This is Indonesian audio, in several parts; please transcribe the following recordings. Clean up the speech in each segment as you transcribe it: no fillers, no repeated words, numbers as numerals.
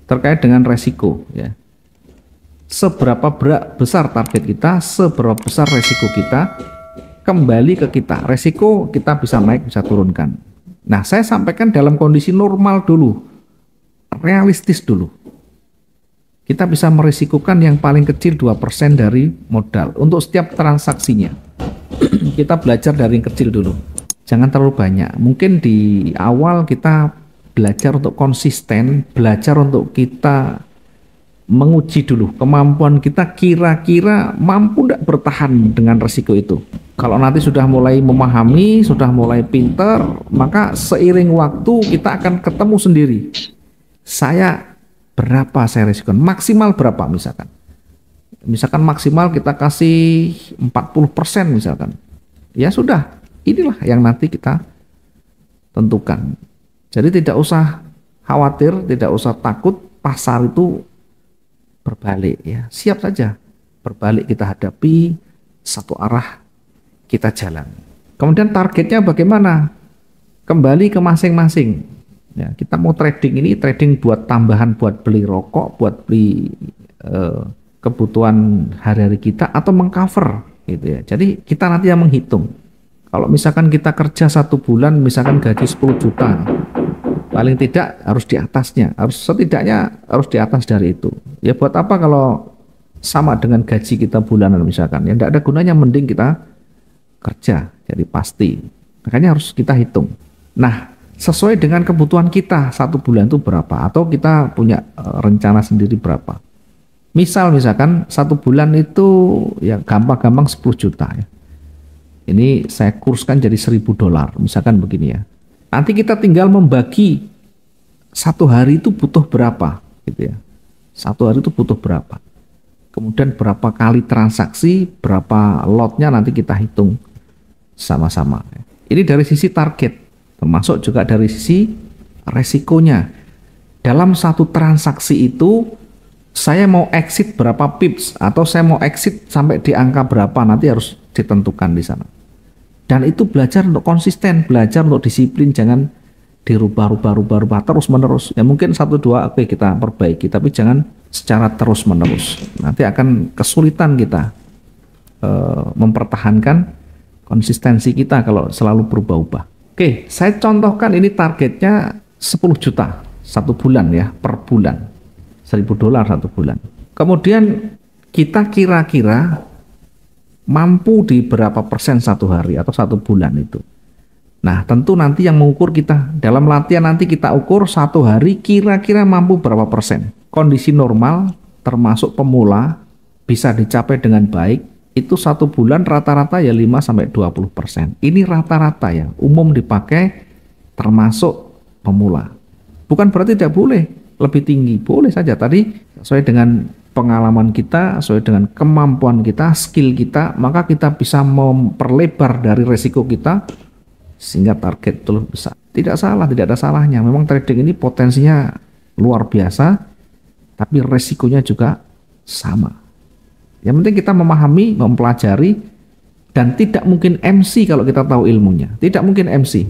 terkait dengan resiko ya. Seberapa besar target kita, seberapa besar resiko kita, kembali ke kita. Resiko kita bisa naik, bisa turunkan. Nah, saya sampaikan dalam kondisi normal dulu, realistis dulu. Kita bisa merisikokan yang paling kecil 2% dari modal untuk setiap transaksinya. Kita belajar dari yang kecil dulu. Jangan terlalu banyak. Mungkin di awal kita belajar untuk konsisten, belajar untuk kita menguji dulu kemampuan kita, kira-kira mampu tidak bertahan dengan resiko itu. Kalau nanti sudah mulai memahami, sudah mulai pinter, maka seiring waktu kita akan ketemu sendiri. Saya berapa saya risikokan, maksimal berapa misalkan. Misalkan maksimal kita kasih 40% misalkan. Ya sudah, inilah yang nanti kita tentukan. Jadi tidak usah khawatir, tidak usah takut pasar itu berbalik ya, siap saja berbalik kita hadapi, satu arah kita jalan. Kemudian targetnya bagaimana? Kembali ke masing-masing ya, kita mau trading ini trading buat tambahan, buat beli rokok, buat beli kebutuhan hari-hari kita, atau mengcover gitu ya. Jadi kita nanti yang menghitung. Kalau misalkan kita kerja 1 bulan misalkan gaji 10 juta, paling tidak harus di atasnya, setidaknya harus di atas dari itu. Ya buat apa kalau sama dengan gaji kita bulanan misalkan, ya tidak ada gunanya, mending kita kerja, jadi pasti. Makanya harus kita hitung. Nah, sesuai dengan kebutuhan kita 1 bulan itu berapa, atau kita punya rencana sendiri berapa. Misal misalkan 1 bulan itu ya gampang-gampang 10 juta ya. Ini saya kurskan jadi $1.000 misalkan begini ya. Nanti kita tinggal membagi 1 hari itu butuh berapa gitu ya. 1 hari itu butuh berapa. Kemudian berapa kali transaksi, berapa lotnya nanti kita hitung sama-sama. Ini dari sisi target, termasuk juga dari sisi resikonya. Dalam 1 transaksi itu saya mau exit berapa pips, atau saya mau exit sampai di angka berapa, nanti harus ditentukan di sana. Dan itu belajar untuk konsisten, belajar untuk disiplin, jangan dirubah-rubah terus menerus. Ya mungkin 1-2 oke kita perbaiki, tapi jangan secara terus menerus. Nanti akan kesulitan kita mempertahankan konsistensi kita kalau selalu berubah-ubah. Oke, saya contohkan ini targetnya 10 juta 1 bulan ya, per bulan. $1.000 1 bulan. Kemudian kita kira-kira mampu di berapa persen 1 hari atau 1 bulan itu. Nah, tentu nanti yang mengukur kita dalam latihan, nanti kita ukur 1 hari kira-kira mampu berapa persen. Kondisi normal termasuk pemula bisa dicapai dengan baik, itu 1 bulan rata-rata ya 5-20%. Ini rata-rata ya, umum dipakai termasuk pemula. Bukan berarti tidak boleh lebih tinggi, boleh saja. Tadi sesuai dengan pengalaman kita, sesuai dengan kemampuan kita, skill kita, maka kita bisa memperlebar dari resiko kita sehingga target itu lebih besar. Tidak salah, tidak ada salahnya. Memang trading ini potensinya luar biasa, tapi resikonya juga sama. Yang penting kita memahami, mempelajari, dan tidak mungkin MC kalau kita tahu ilmunya. Tidak mungkin MC.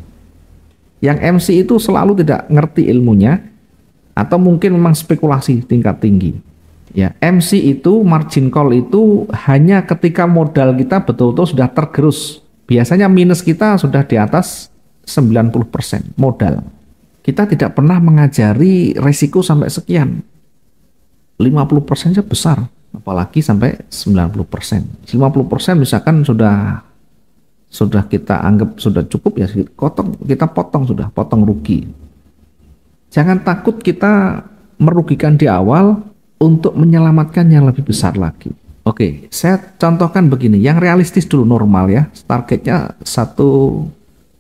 Yang MC itu selalu tidak ngerti ilmunya, atau mungkin memang spekulasi tingkat tinggi. Ya, MC itu, margin call itu hanya ketika modal kita betul-betul sudah tergerus. Biasanya minus kita sudah di atas 90% modal. Kita tidak pernah mengajari resiko sampai sekian. 50% saja besar, apalagi sampai 90%. 50% misalkan sudah kita anggap sudah cukup ya, kita potong rugi. Jangan takut kita merugikan di awal untuk menyelamatkan yang lebih besar lagi. Oke, saya contohkan begini, yang realistis dulu normal ya. Targetnya 1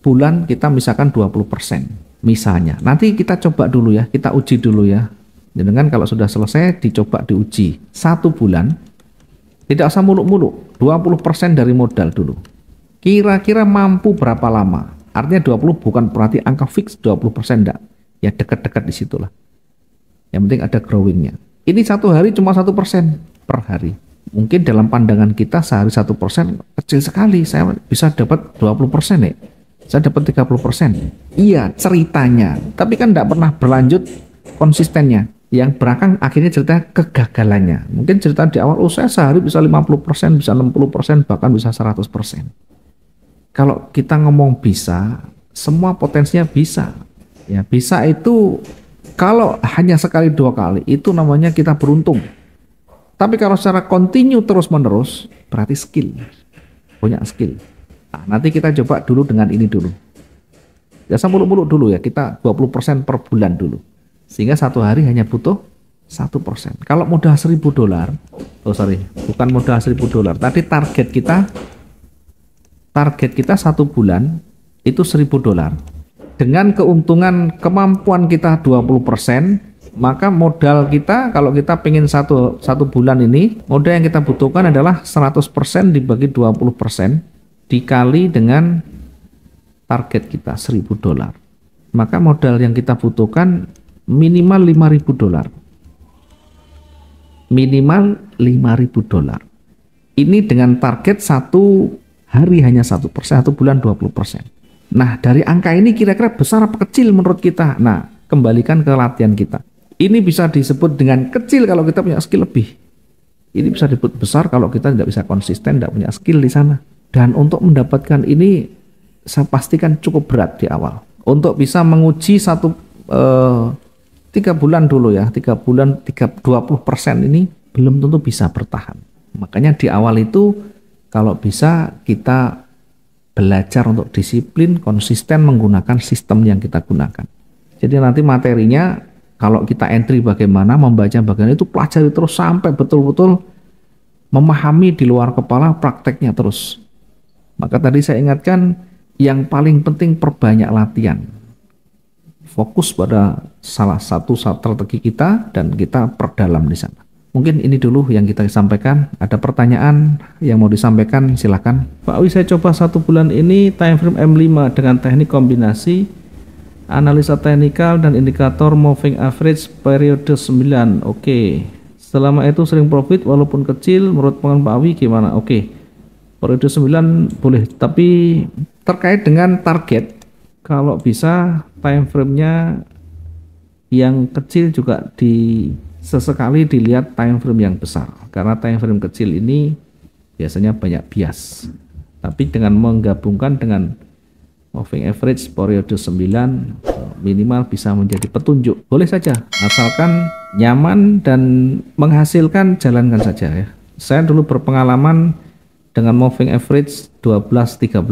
bulan kita misalkan 20%. Misalnya, nanti kita coba dulu ya, kita uji dulu ya. Dengan kalau sudah selesai dicoba diuji 1 bulan, tidak usah muluk-muluk, 20% dari modal dulu. Kira-kira mampu berapa lama? Artinya 20 bukan berarti angka fix 20% enggak. Ya dekat-dekat di situlah. Yang penting ada growingnya. Ini 1 hari cuma 1% per hari. Mungkin dalam pandangan kita sehari 1% kecil sekali. Saya bisa dapat 20% ya. Saya dapat 30%. Iya ceritanya. Tapi kan tidak pernah berlanjut konsistennya. Yang belakang akhirnya cerita kegagalannya. Mungkin cerita di awal, oh saya sehari bisa 50%, bisa 60%, bahkan bisa 100%. Kalau kita ngomong bisa, semua potensinya bisa. Ya, bisa itu kalau hanya sekali dua kali, itu namanya kita beruntung. Tapi kalau secara kontinu terus-menerus, berarti skill. Punya skill. Nah, nanti kita coba dulu dengan ini dulu. Ya muluk-muluk dulu ya, kita 20% per bulan dulu. Sehingga satu hari hanya butuh 1%. Kalau modal $1.000, bukan modal $1.000. Tadi target kita satu bulan itu $1.000. Dengan keuntungan kemampuan kita 20%, maka modal kita kalau kita pengen satu bulan ini, modal yang kita butuhkan adalah 100% dibagi 20% dikali dengan target kita $1.000. Maka modal yang kita butuhkan minimal $5.000. Minimal $5.000. Ini dengan target satu hari hanya 1%, satu bulan 20%. Nah, dari angka ini kira-kira besar apa kecil menurut kita? Nah, kembalikan ke latihan kita. Ini bisa disebut dengan kecil kalau kita punya skill lebih. Ini bisa disebut besar kalau kita tidak bisa konsisten, tidak punya skill di sana. Dan untuk mendapatkan ini, saya pastikan cukup berat di awal. Untuk bisa menguji 3 bulan dulu ya, 3 bulan 20% ini belum tentu bisa bertahan. Makanya di awal itu kalau bisa kita belajar untuk disiplin, konsisten menggunakan sistem yang kita gunakan. Jadi nanti materinya kalau kita entry bagaimana, membaca bagaimana, itu pelajari terus sampai betul-betul memahami di luar kepala, prakteknya terus. Maka tadi saya ingatkan yang paling penting perbanyak latihan. Fokus pada salah satu strategi kita dan kita perdalam di sana. Mungkin ini dulu yang kita sampaikan. Ada pertanyaan yang mau disampaikan, silakan. Pak Wi, saya coba 1 bulan ini time frame M5 dengan teknik kombinasi analisa teknikal dan indikator moving average periode 9. Oke. Selama itu sering profit walaupun kecil, menurut pengen Pak Wi gimana? Oke. Periode 9 boleh, tapi terkait dengan target, kalau bisa time frame-nya yang kecil juga sesekali dilihat time frame yang besar, karena time frame kecil ini biasanya banyak bias. Tapi dengan menggabungkan dengan moving average periode 9, minimal bisa menjadi petunjuk. Boleh saja, asalkan nyaman dan menghasilkan, jalankan saja ya. Saya dulu berpengalaman dengan moving average 12-13,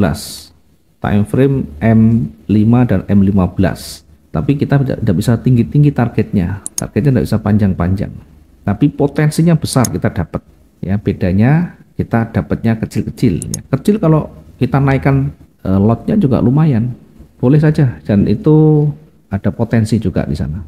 time frame M5 dan M15. Tapi kita tidak bisa tinggi-tinggi targetnya tidak bisa panjang-panjang. Tapi potensinya besar kita dapat. Ya, bedanya kita dapatnya kecil-kecil. Ya. Kecil kalau kita naikkan lotnya juga lumayan. Boleh saja, dan itu ada potensi juga di sana.